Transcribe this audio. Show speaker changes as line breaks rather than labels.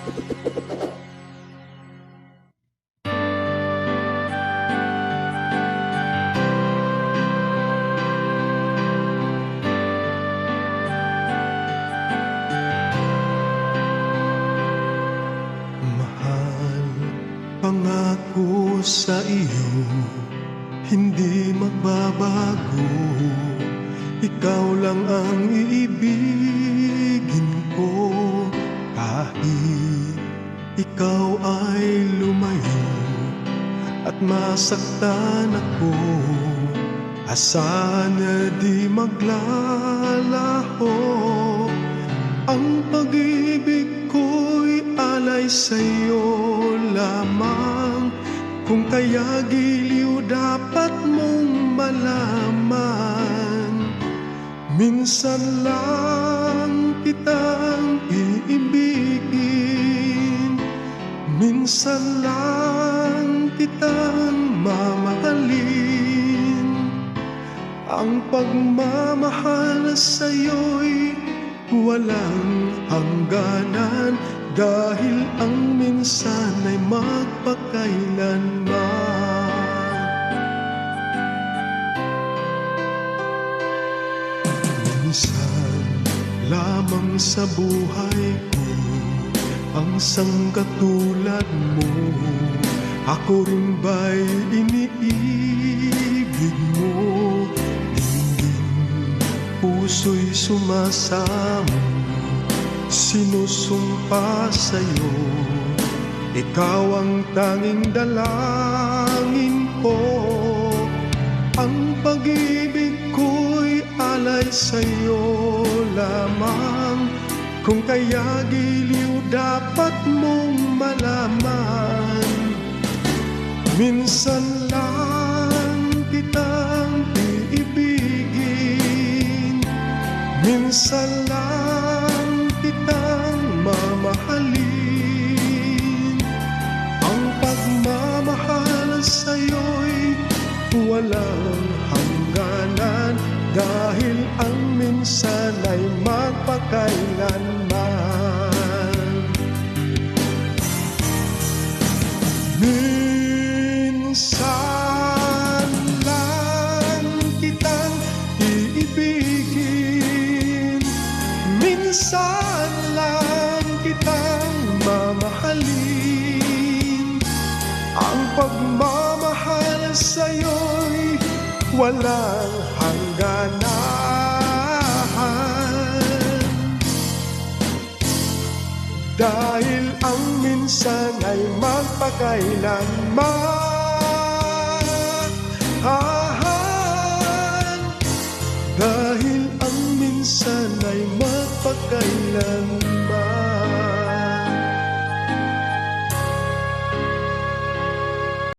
Mahal, pangako sa iyo, hindi magbabago. Ikaw lang ang iibigin ko, kahit ikaw ay lumayo at masaktan ako. Asahan na di maglalaho, ang pag-ibig ko'y alay sa'yo lamang. Kung kaya giliw dapat mong malaman, minsan lang kitang iibigin, minsan lang kitang mamahalin. Ang pagmamahal sa'yo'y walang hangganan, dahil ang minsan ay magpakailanman. Minsan lamang sa buhay ko ang sangkatulad mo. Ako rin ba'y iniibig mo? Puso'y sumasamo, sinusumpa sa'yo. Ikaw ang tanging dalangin ko. Ang pag-ibig ko'y alay sa'yo lamang. Kung kaya giliw dapat mong malaman, minsan lang kitang iibigin, minsan lang kitang mamahalin. Ang pagmamahal sa'yo'y walang hangganan, dahil ang minsan ay magpakailanman. Minsan lang kitang iibigin, minsan lang kitang mamahalin. Ang pagmamahal sa'yo'y walang hangganan, dahil ang minsan ay magpakailanman. Dahil ang minsan ay magpakailanman.